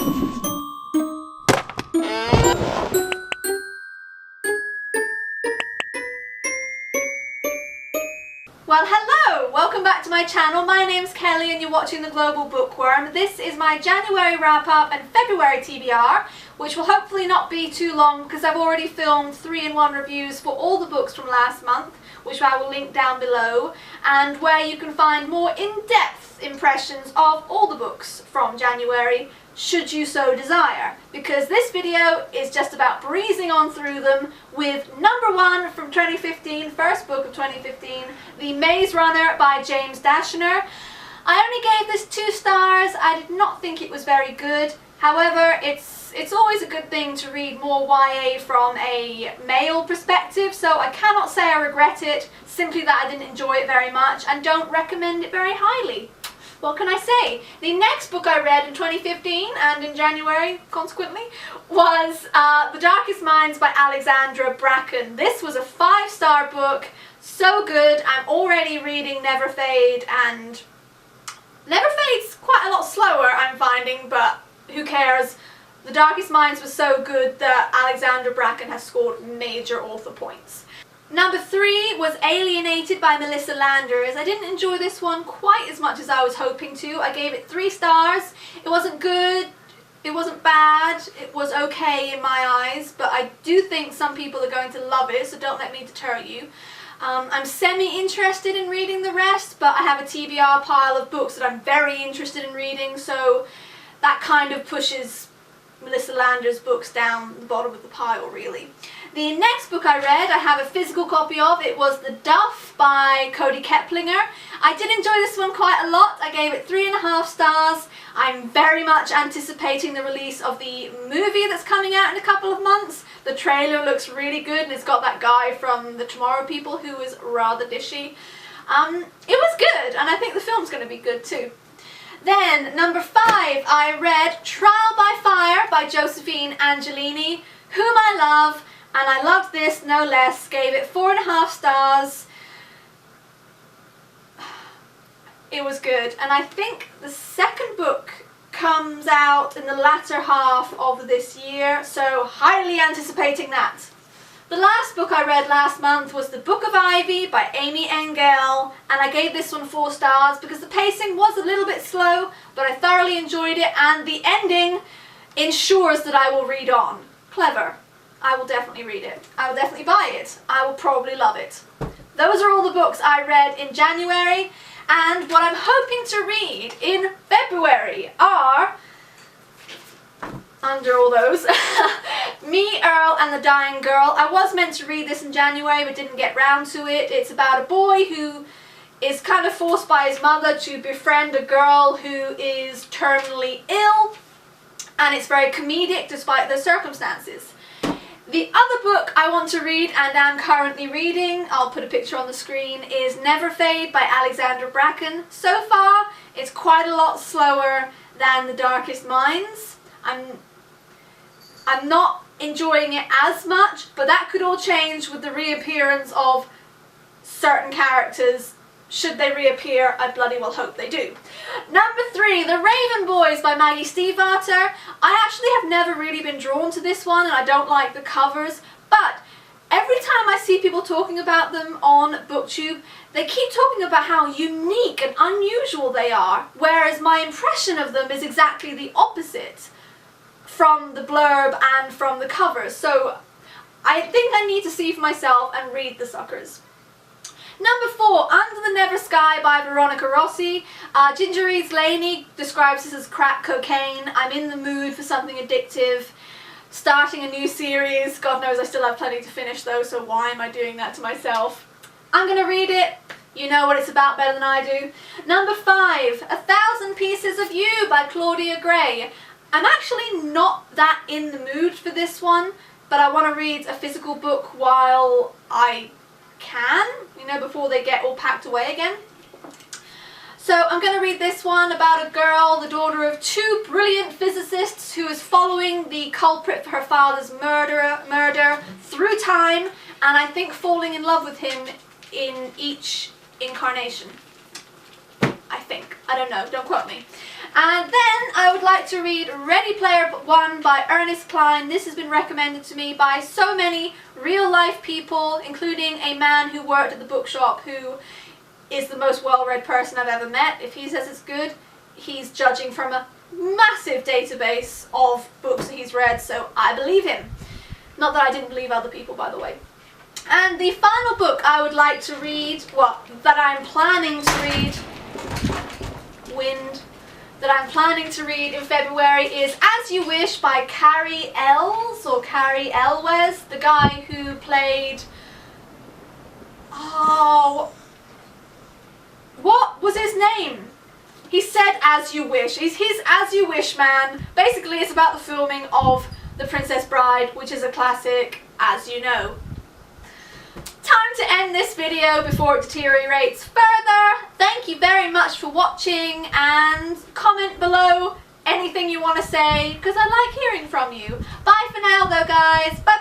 Well, hello! Welcome back to my channel. My name's Kelly and you're watching The Global Bookworm. This is my January wrap-up and February TBR, which will hopefully not be too long because I've already filmed 3-in-1 reviews for all the books from last month, which I will link down below, and where you can find more in-depth impressions of all the books from January, should you so desire, because this video is just about breezing on through them with number 1 from 2015, first book of 2015, The Maze Runner by James Dashner. I only gave this 2 stars. I did not think it was very good. However, it's always a good thing to read more YA from a male perspective, so I cannot say I regret it, simply that I didn't enjoy it very much and don't recommend it very highly. What can I say? The next book I read in 2015, and in January, consequently, was The Darkest Minds by Alexandra Bracken. This was a 5-star book, so good. I'm already reading Never Fade, and Never Fade's quite a lot slower, I'm finding, but who cares? The Darkest Minds was so good that Alexandra Bracken has scored major author points. Number 3 was Alienated by Melissa Landers. I didn't enjoy this one quite as much as I was hoping to. I gave it 3 stars. It wasn't good, it wasn't bad, it was okay in my eyes, but I do think some people are going to love it, so don't let me deter you. I'm semi-interested in reading the rest, but I have a TBR pile of books that I'm very interested in reading, so that kind of pushes Melissa Landers' books down the bottom of the pile, really. The next book I read, I have a physical copy of. It was The Duff by Cody Keplinger. I did enjoy this one quite a lot. I gave it 3.5 stars. I'm very much anticipating the release of the movie that's coming out in a couple of months. The trailer looks really good and it's got that guy from The Tomorrow People who is rather dishy. It was good, and I think the film's going to be good too. Then, number 5, I read Trial by Fire by Josephine Angelini, whom I love, and I loved this no less. Gave it 4.5 stars. It was good, and I think the second book comes out in the latter half of this year, so highly anticipating that. The last book I read last month was The Book of Ivy by Amy Engel, and I gave this one 4 stars because the pacing was a little bit slow, but I thoroughly enjoyed it, and the ending ensures that I will read on. Clever. I will definitely read it. I will definitely buy it. I will probably love it. Those are all the books I read in January, and what I'm hoping to read in February are, under all those, Me, Earl and the Dying Girl. I was meant to read this in January but didn't get round to it. It's about a boy who is kind of forced by his mother to befriend a girl who is terminally ill, and it's very comedic despite the circumstances. The other book I want to read and am currently reading, I'll put a picture on the screen, is Never Fade by Alexandra Bracken. So far, it's quite a lot slower than The Darkest Minds. I'm not enjoying it as much, but that could all change with the reappearance of certain characters. Should they reappear, I bloody well hope they do. Number 3, The Raven Boys by Maggie Stiefvater. I actually have never really been drawn to this one, and I don't like the covers, but every time I see people talking about them on BookTube, they keep talking about how unique and unusual they are, whereas my impression of them is exactly the opposite from the blurb and from the covers. So I think I need to see for myself and read the suckers. Number 4, Under the Never Sky by Veronica Rossi. Ginger Reads Laney describes this as crack cocaine. I'm in the mood for something addictive. Starting a new series. God knows I still have plenty to finish though, so why am I doing that to myself? I'm going to read it. You know what it's about better than I do. Number 5, 1,000 Pieces of You by Claudia Gray. I'm actually not that in the mood for this one, but I want to read a physical book while I can, you know, before they get all packed away again. So I'm going to read this one about a girl, the daughter of 2 brilliant physicists, who is following the culprit for her father's murder through time, and I think falling in love with him in each incarnation. I think. I don't know. Don't quote me. And then I would like to read Ready Player One by Ernest Cline. This has been recommended to me by so many real life people, including a man who worked at the bookshop who is the most well-read person I've ever met. If he says it's good, he's judging from a massive database of books that he's read, so I believe him. Not that I didn't believe other people, by the way. And the final book I would like to read, that I'm planning to read in February is As You Wish by Cary Elwes, the guy who played... Oh... What was his name? He said As You Wish. He's his As You Wish man. Basically, it's about the filming of The Princess Bride, which is a classic, as you know. Time to end this video before it deteriorates further. Thank you very much for watching, and comment below anything you want to say, because I like hearing from you. Bye for now though, guys. Bye.